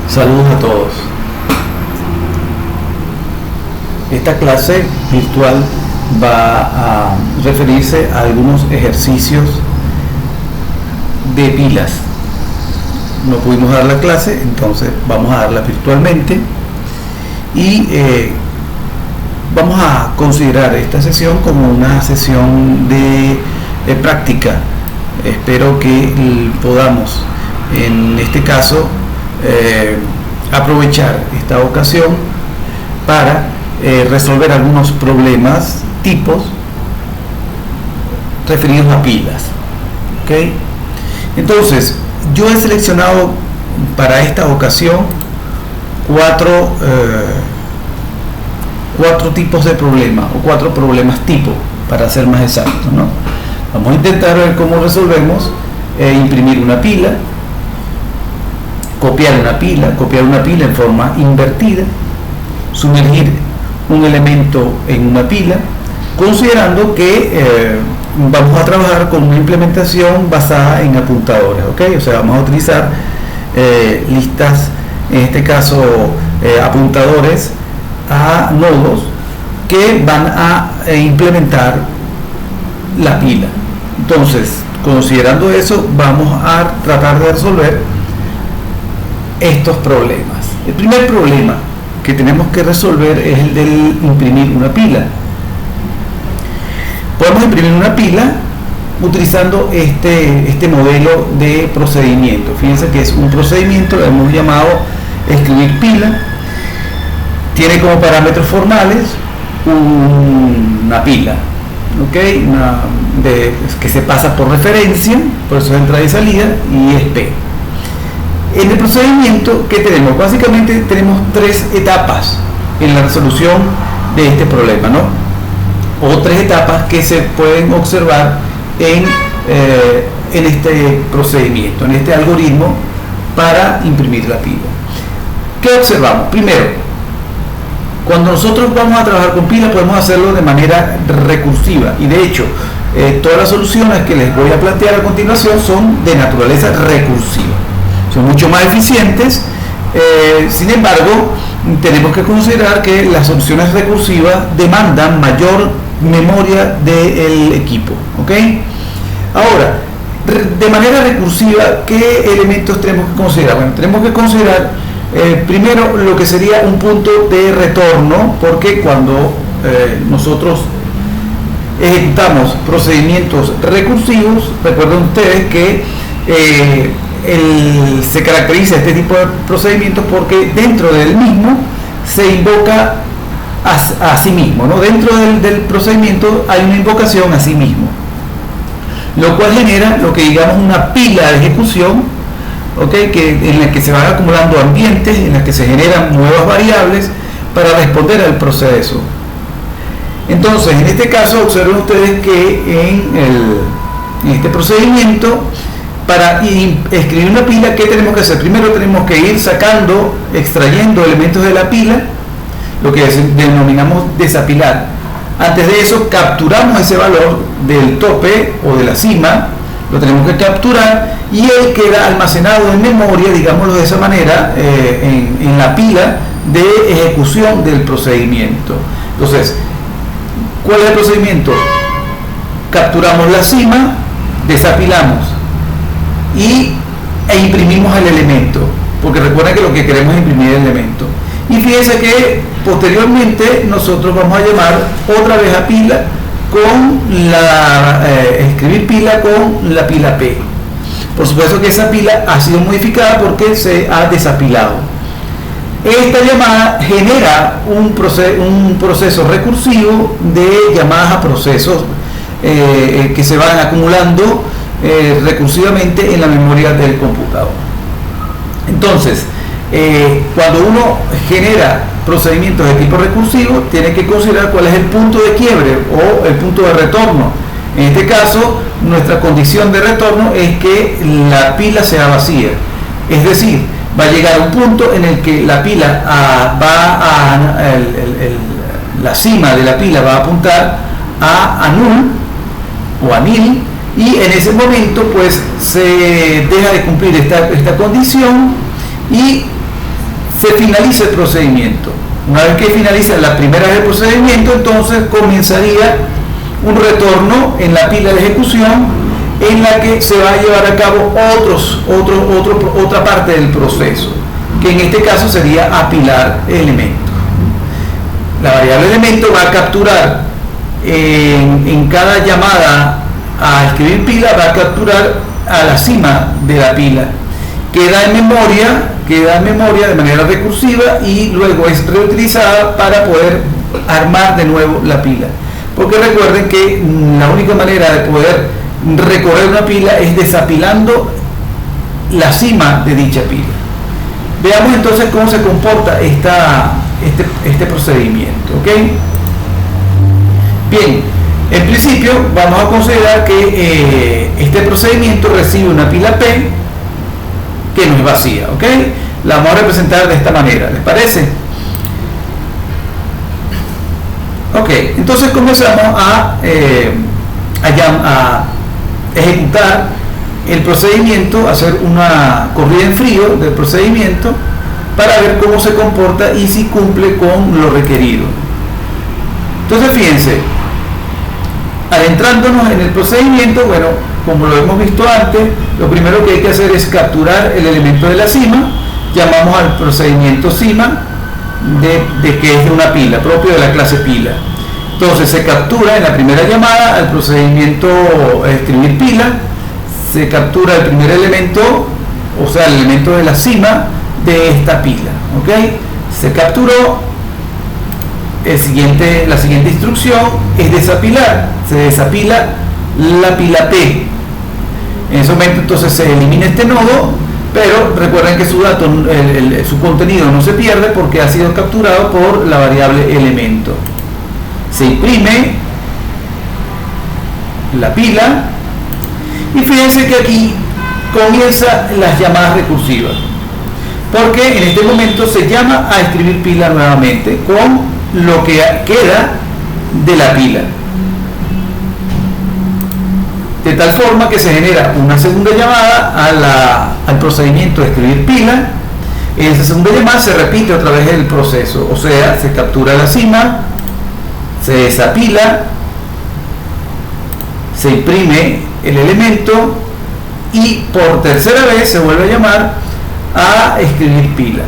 Saludos a todos. Esta clase virtual va a referirse a algunos ejercicios de pilas. No pudimos dar la clase, entonces vamos a darla virtualmente y vamos a considerar esta sesión como una sesión de práctica. Espero que podamos, en este caso, aprovechar esta ocasión para resolver algunos problemas tipos referidos a pilas. ¿Okay? Entonces, yo he seleccionado para esta ocasión cuatro tipos de problemas, o cuatro problemas tipo, para ser más exactos, ¿no? Vamos a intentar ver cómo resolvemos imprimir una pila, copiar una pila en forma invertida, sumergir un elemento en una pila, considerando que vamos a trabajar con una implementación basada en apuntadores, ¿ok? O sea, vamos a utilizar listas, en este caso apuntadores a nodos que van a implementar la pila. Entonces, considerando eso, vamos a tratar de resolver estos problemas. El primer problema que tenemos que resolver es el del imprimir una pila. Podemos imprimir una pila utilizando este modelo de procedimiento. Fíjense que es un procedimiento, lo hemos llamado escribir pila. Tiene como parámetros formales una pila, ¿okay? Que se pasa por referencia, por eso es entrada y salida, y es P. En el procedimiento, ¿qué tenemos? Básicamente tenemos tres etapas en la resolución de este problema, ¿no? O tres etapas que se pueden observar en este procedimiento, en este algoritmo para imprimir la pila. ¿Qué observamos? Primero, cuando nosotros vamos a trabajar con pila podemos hacerlo de manera recursiva, y de hecho todas las soluciones que les voy a plantear a continuación son de naturaleza recursiva, son mucho más eficientes. Sin embargo, tenemos que considerar que las soluciones recursivas demandan mayor memoria del equipo, ¿ok? Ahora, de manera recursiva, ¿qué elementos tenemos que considerar? Bueno, tenemos que considerar primero lo que sería un punto de retorno, porque cuando nosotros ejecutamos procedimientos recursivos, recuerden ustedes que se caracteriza este tipo de procedimientos porque dentro del mismo se invoca a sí mismo, ¿no? Dentro del procedimiento hay una invocación a sí mismo, lo cual genera lo que digamos una pila de ejecución, ¿okay? En la que se van acumulando ambientes, en la que se generan nuevas variables para responder al proceso. Entonces, en este caso, observen ustedes que en este procedimiento, para escribir una pila, ¿qué tenemos que hacer? Primero tenemos que ir extrayendo elementos de la pila, lo que denominamos desapilar. Antes de eso, capturamos ese valor del tope o de la cima, lo tenemos que capturar y él queda almacenado en memoria, digámoslo de esa manera, en la pila de ejecución del procedimiento. Entonces, ¿cuál es el procedimiento? Capturamos la cima, desapilamos e imprimimos el elemento, porque recuerden que lo que queremos es imprimir el elemento. Y fíjense que posteriormente nosotros vamos a llamar otra vez a pila con escribir pila con la pila P. Por supuesto que esa pila ha sido modificada porque se ha desapilado. Esta llamada genera un proceso recursivo de llamadas a procesos que se van acumulando recursivamente en la memoria del computador. Entonces, cuando uno genera procedimientos de tipo recursivo, tiene que considerar cuál es el punto de quiebre o el punto de retorno. En este caso, nuestra condición de retorno es que la pila sea vacía, es decir, va a llegar a un punto en el que la pila la cima de la pila va a apuntar a null o a nil, y en ese momento pues se deja de cumplir esta condición y se finaliza el procedimiento. Una vez que finaliza la primera vez del procedimiento, entonces comenzaría un retorno en la pila de ejecución en la que se va a llevar a cabo otra parte del proceso, que en este caso sería apilar elementos. La variable elemento va a capturar en cada llamada a escribir pila, va a capturar a la cima de la pila. Queda en memoria de manera recursiva y luego es reutilizada para poder armar de nuevo la pila. Porque recuerden que la única manera de poder recorrer una pila es desapilando la cima de dicha pila. Veamos entonces cómo se comporta este procedimiento, ¿ok? Bien, en principio vamos a considerar que este procedimiento recibe una pila P que no es vacía, ¿ok? La vamos a representar de esta manera, ¿les parece? Ok, entonces comenzamos a ejecutar el procedimiento, hacer una corrida en frío del procedimiento para ver cómo se comporta y si cumple con lo requerido. Entonces fíjense, adentrándonos en el procedimiento, bueno, como lo hemos visto antes, lo primero que hay que hacer es capturar el elemento de la cima. Llamamos al procedimiento cima de que es de una pila, propio de la clase pila. Entonces se captura en la primera llamada al procedimiento escribir pila, se captura el primer elemento, o sea, el elemento de la cima de esta pila, ¿ok? Se capturó. La siguiente instrucción es desapilar. Se desapila la pila P. En ese momento entonces se elimina este nodo, pero recuerden que su dato, su contenido no se pierde porque ha sido capturado por la variable elemento. Se imprime la pila y fíjense que aquí comienzan las llamadas recursivas, porque en este momento se llama a escribir pila nuevamente con lo que queda de la pila, de tal forma que se genera una segunda llamada al procedimiento de escribir pila. En esa segunda llamada se repite otra vez el proceso, o sea, se captura la cima, se desapila, se imprime el elemento y por tercera vez se vuelve a llamar a escribir pila.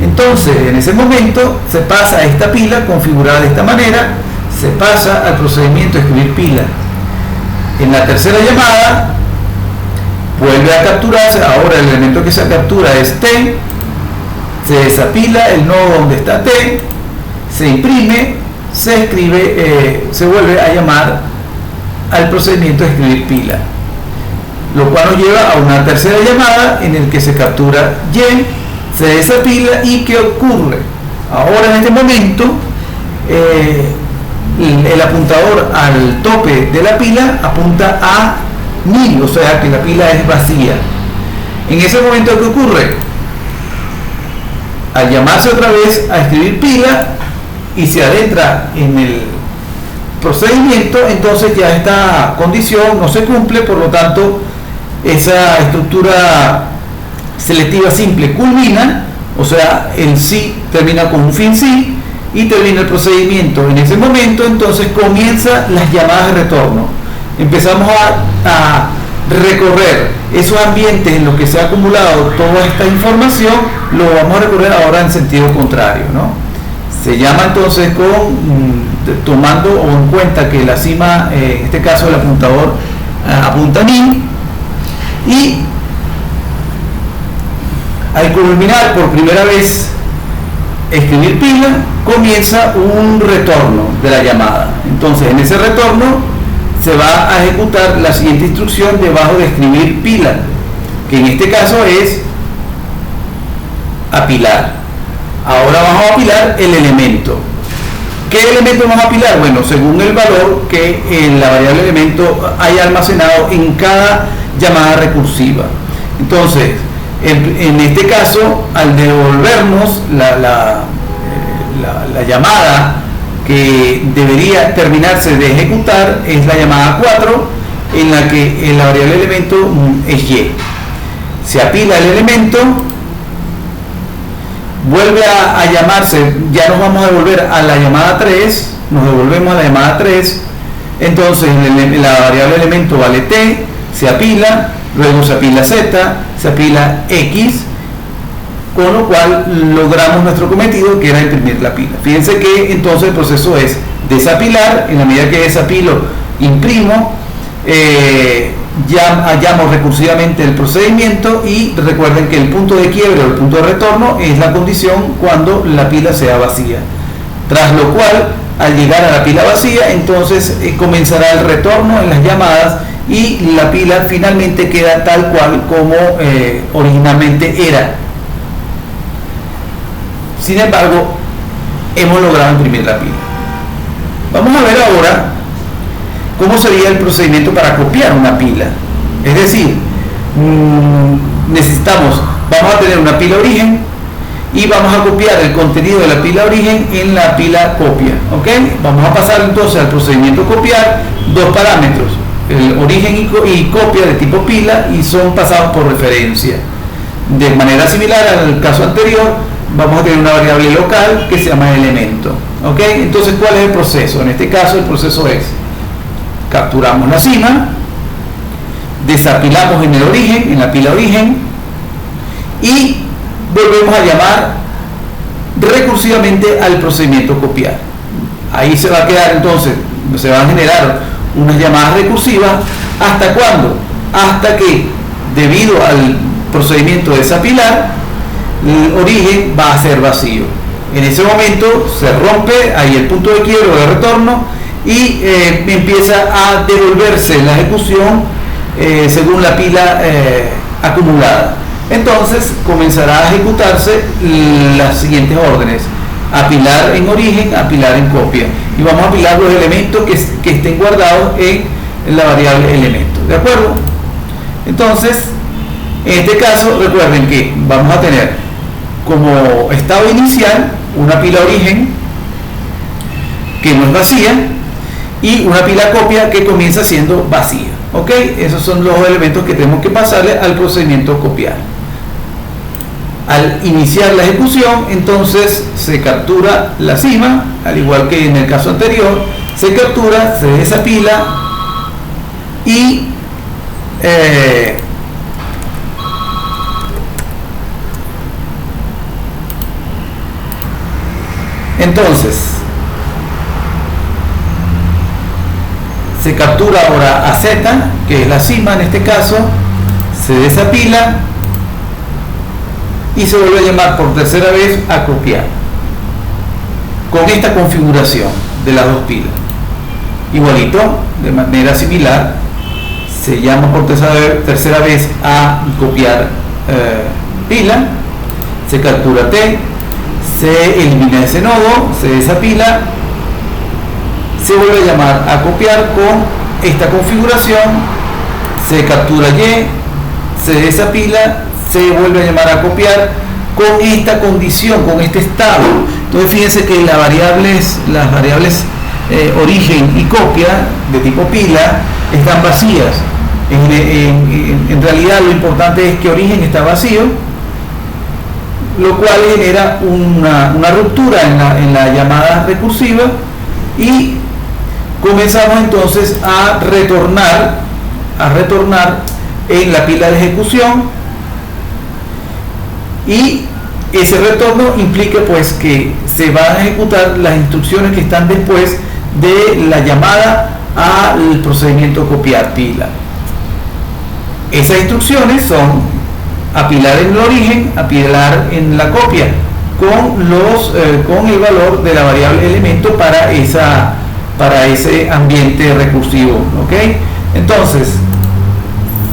Entonces, en ese momento se pasa a esta pila configurada de esta manera, se pasa al procedimiento de escribir pila. En la tercera llamada vuelve a capturarse, ahora el elemento que se captura es T, se desapila el nodo donde está T, se imprime, se escribe, se vuelve a llamar al procedimiento de escribir pila, lo cual nos lleva a una tercera llamada en el que se captura Y, se desapila y ¿qué ocurre? Ahora en este momento el apuntador al tope de la pila apunta a 1000, o sea que la pila es vacía. En ese momento, ¿qué ocurre? Al llamarse otra vez a escribir pila y se adentra en el procedimiento, entonces ya esta condición no se cumple, por lo tanto esa estructura selectiva simple culmina, o sea, el sí termina con un fin sí y termina el procedimiento. En ese momento entonces comienzan las llamadas de retorno. Empezamos a recorrer esos ambientes en los que se ha acumulado toda esta información, lo vamos a recorrer ahora en sentido contrario, ¿no? Se llama entonces tomando en cuenta que la cima, en este caso el apuntador apunta a mí, y al culminar por primera vez escribir pila, comienza un retorno de la llamada. Entonces en ese retorno se va a ejecutar la siguiente instrucción debajo de escribir pila, que en este caso es apilar. Ahora vamos a apilar el elemento. ¿Qué elemento vamos a apilar? Bueno, según el valor que en la variable elemento haya almacenado en cada llamada recursiva. Entonces, en este caso, al devolvernos la llamada que debería terminarse de ejecutar, es la llamada 4, en la que la variable elemento es Y. Se apila el elemento, vuelve a llamarse, ya nos vamos a devolver a la llamada 3, nos devolvemos a la llamada 3, entonces la variable elemento vale t, se apila, luego se apila z, se apila x, con lo cual logramos nuestro cometido, que era imprimir la pila. Fíjense que entonces el proceso es desapilar, en la medida que desapilo, imprimo, hallamos recursivamente el procedimiento y recuerden que el punto de quiebre o el punto de retorno es la condición cuando la pila sea vacía. Tras lo cual, al llegar a la pila vacía, entonces comenzará el retorno en las llamadas y la pila finalmente queda tal cual como originalmente era. Sin embargo, hemos logrado imprimir la pila. Vamos a ver ahora cómo sería el procedimiento para copiar una pila. Es decir, vamos a tener una pila origen y vamos a copiar el contenido de la pila origen en la pila copia. ¿Ok? Vamos a pasar entonces al procedimiento copiar dos parámetros, el origen y copia de tipo pila, y son pasados por referencia. De manera similar al caso anterior, vamos a tener una variable local que se llama elemento. ¿Ok? Entonces, ¿cuál es el proceso? En este caso, el proceso es: capturamos la cima, desapilamos en el origen, en la pila origen, y volvemos a llamar recursivamente al procedimiento copiar. Ahí se va a quedar entonces, se van a generar unas llamadas recursivas. ¿Hasta cuándo? Hasta que, debido al procedimiento de desapilar, el origen va a ser vacío. En ese momento se rompe ahí el punto de quiebre o de retorno y empieza a devolverse la ejecución según la pila acumulada. Entonces comenzará a ejecutarse las siguientes órdenes: apilar en origen, apilar en copia, y vamos a apilar los elementos que estén guardados en la variable elemento. ¿De acuerdo? Entonces, en este caso, recuerden que vamos a tener como estado inicial una pila origen que no es vacía y una pila copia que comienza siendo vacía. ¿Ok? Esos son los elementos que tenemos que pasarle al procedimiento copiar. Al iniciar la ejecución, entonces se captura la cima, al igual que en el caso anterior, se captura, se desapila y entonces se captura ahora a Z, que es la cima en este caso, se desapila y se vuelve a llamar por tercera vez a copiar con esta configuración de las dos pilas. Igualito, de manera similar, se llama por tercera vez a copiar pila, se captura T, se elimina ese nodo, se desapila, se vuelve a llamar a copiar con esta configuración, se captura Y, se desapila, se vuelve a llamar a copiar con esta condición, con este estado. Entonces fíjense que las variables origen y copia de tipo pila están vacías. En realidad lo importante es que origen está vacío, lo cual genera una ruptura en la llamada recursiva, y comenzamos entonces a retornar en la pila de ejecución, y ese retorno implica pues que se van a ejecutar las instrucciones que están después de la llamada al procedimiento copiar pila. Esas instrucciones son apilar en el origen, apilar en la copia, con el valor de la variable elemento para ese ambiente recursivo. ¿Ok? Entonces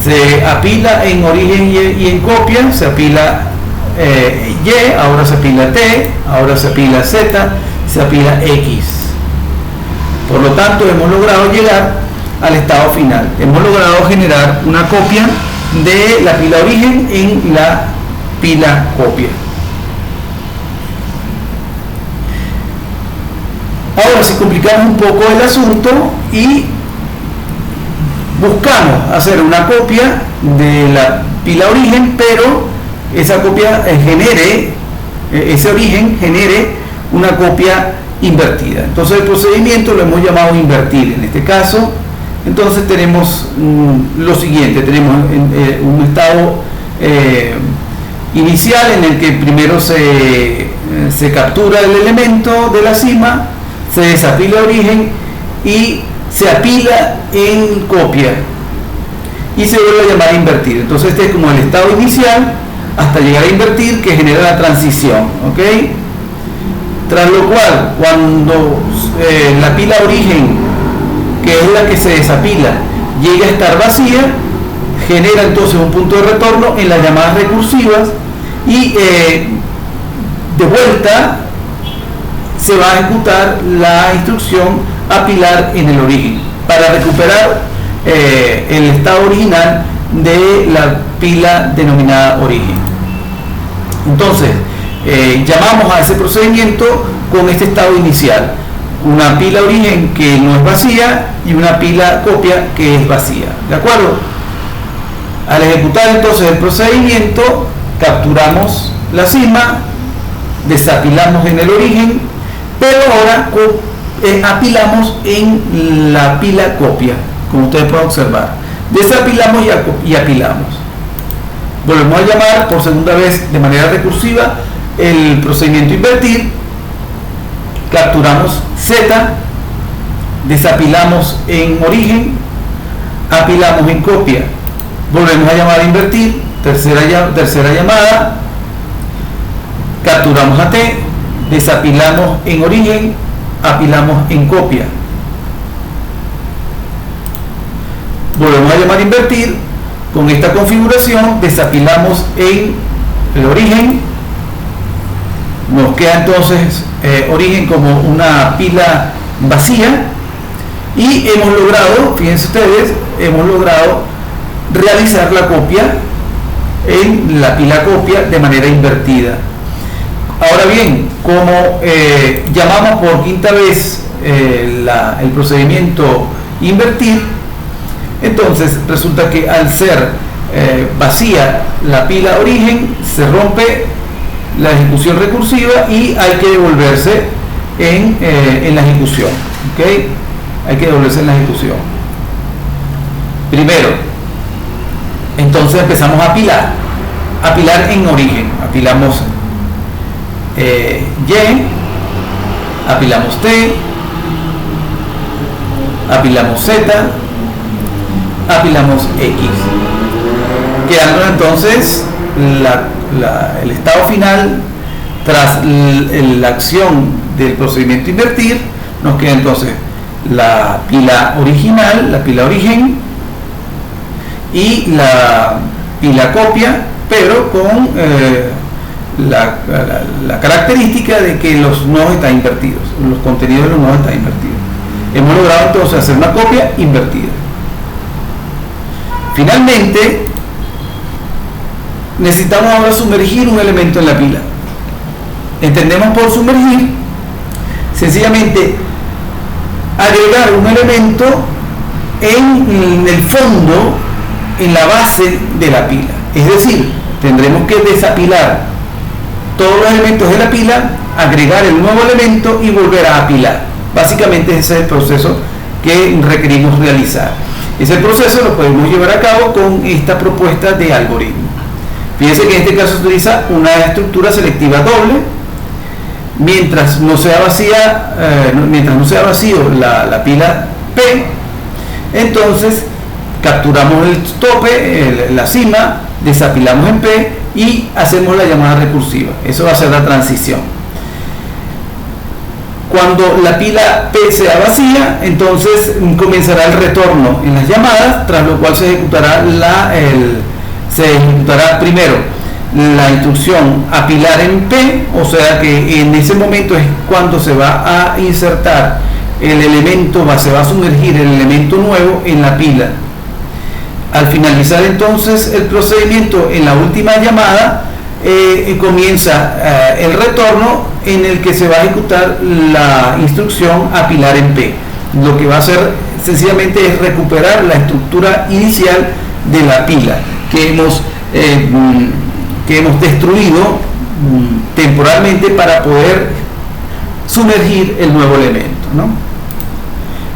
se apila en origen y en copia, se apila Y, ahora se apila T, ahora se apila Z, se apila X. Por lo tanto, hemos logrado llegar al estado final. Hemos logrado generar una copia de la pila origen en la pila copia. Ahora, si complicamos un poco el asunto y buscamos hacer una copia de la pila origen, pero esa copia genere ese origen genere una copia invertida. Entonces el procedimiento lo hemos llamado invertir en este caso. Entonces tenemos lo siguiente, tenemos un estado inicial en el que primero se captura el elemento de la cima, se desapila origen y se apila en copia y se vuelve a llamar invertir. Entonces este es como el estado inicial hasta llegar a invertir, que genera la transición, ¿ok? Tras lo cual, cuando la pila origen, que es la que se desapila, llega a estar vacía, genera entonces un punto de retorno en las llamadas recursivas y de vuelta se va a ejecutar la instrucción apilar en el origen para recuperar el estado original de la pila denominada origen. Entonces, llamamos a ese procedimiento con este estado inicial: una pila origen que no es vacía y una pila copia que es vacía. ¿De acuerdo? Al ejecutar entonces el procedimiento, capturamos la cima, desapilamos en el origen, pero ahora apilamos en la pila copia, como ustedes pueden observar. Desapilamos y apilamos. Volvemos a llamar por segunda vez de manera recursiva el procedimiento invertir, capturamos Z, desapilamos en origen, apilamos en copia, volvemos a llamar a invertir, tercera llamada, capturamos a T, desapilamos en origen, apilamos en copia, volvemos a llamar a invertir. Con esta configuración desapilamos en el origen, nos queda entonces origen como una pila vacía y hemos logrado, fíjense ustedes, hemos logrado realizar la copia en la pila copia de manera invertida. Ahora bien, como llamamos por quinta vez el procedimiento invertir, entonces resulta que al ser vacía la pila origen, se rompe la ejecución recursiva y hay que devolverse en la ejecución, ¿okay? Hay que devolverse en la ejecución. Primero, entonces empezamos a apilar en origen. Apilamos Y, apilamos T, apilamos Z, apilamos X, quedando entonces el estado final tras la acción del procedimiento invertir. Nos queda entonces la pila original, la pila origen y la pila copia, pero con la característica de que los nodos están invertidos, los contenidos de los nodos están invertidos. Hemos logrado entonces hacer una copia invertida. Finalmente, necesitamos ahora sumergir un elemento en la pila. Entendemos por sumergir sencillamente agregar un elemento en el fondo, en la base de la pila. Es decir, tendremos que desapilar todos los elementos de la pila, agregar el nuevo elemento y volver a apilar. Básicamente ese es el proceso que requerimos realizar. Ese proceso lo podemos llevar a cabo con esta propuesta de algoritmo. Fíjense que en este caso se utiliza una estructura selectiva doble. Mientras no sea vacío la pila P, entonces capturamos el tope, la cima, desapilamos en P y hacemos la llamada recursiva. Eso va a ser la transición. Cuando la pila P sea vacía, entonces comenzará el retorno en las llamadas, tras lo cual se ejecutará primero la instrucción apilar en P, o sea que en ese momento es cuando se va a insertar el elemento, se va a sumergir el elemento nuevo en la pila. Al finalizar entonces el procedimiento en la última llamada, comienza el retorno en el que se va a ejecutar la instrucción apilar en P. Lo que va a hacer sencillamente es recuperar la estructura inicial de la pila que hemos destruido temporalmente para poder sumergir el nuevo elemento, ¿no?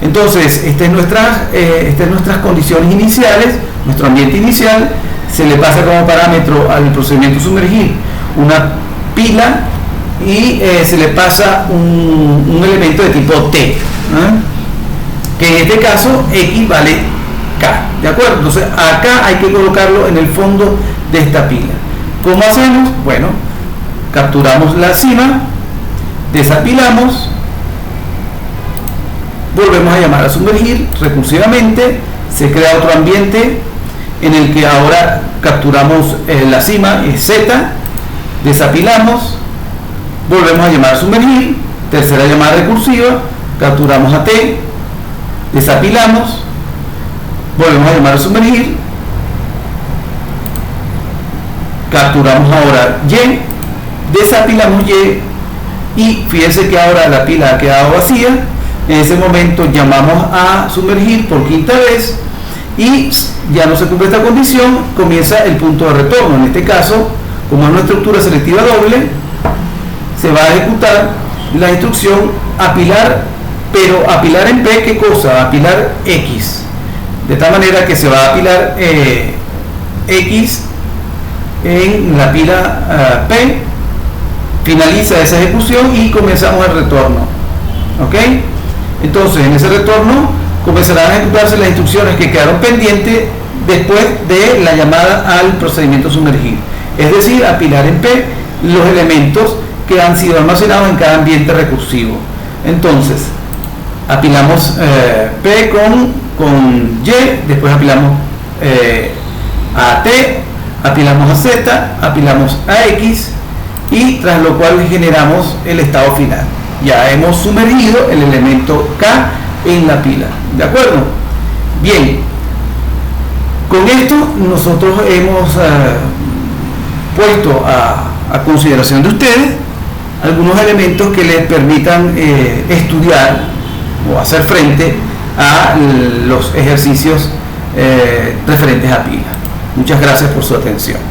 Entonces, estas es nuestras condiciones iniciales, nuestro ambiente inicial. Se le pasa como parámetro al procedimiento sumergir una pila y se le pasa un elemento de tipo T, ¿eh? Que en este caso X vale K, ¿de acuerdo? Entonces acá hay que colocarlo en el fondo de esta pila. ¿Cómo hacemos? Bueno, capturamos la cima, desapilamos, volvemos a llamar a sumergir recursivamente, se crea otro ambiente en el que ahora capturamos la cima, es Z, desapilamos, volvemos a llamar a sumergir, tercera llamada recursiva, capturamos a T, desapilamos, volvemos a llamar a sumergir, capturamos ahora Y, desapilamos Y, y fíjense que ahora la pila ha quedado vacía. En ese momento llamamos a sumergir por quinta vez y ya no se cumple esta condición, comienza el punto de retorno. En este caso, como es una estructura selectiva doble, se va a ejecutar la instrucción apilar, pero apilar en P, ¿qué cosa? Apilar X, de tal manera que se va a apilar X en la pila P, finaliza esa ejecución y comenzamos el retorno, ¿ok? Entonces en ese retorno comenzarán a ejecutarse las instrucciones que quedaron pendientes después de la llamada al procedimiento sumergir, es decir, apilar en P los elementos que han sido almacenados en cada ambiente recursivo. Entonces apilamos P con Y, después apilamos a T, apilamos a Z, apilamos a X, y tras lo cual generamos el estado final. Ya hemos sumergido el elemento K en la pila, ¿de acuerdo? Bien, con esto nosotros hemos puesto a consideración de ustedes algunos elementos que les permitan estudiar o hacer frente a los ejercicios referentes a pila. Muchas gracias por su atención.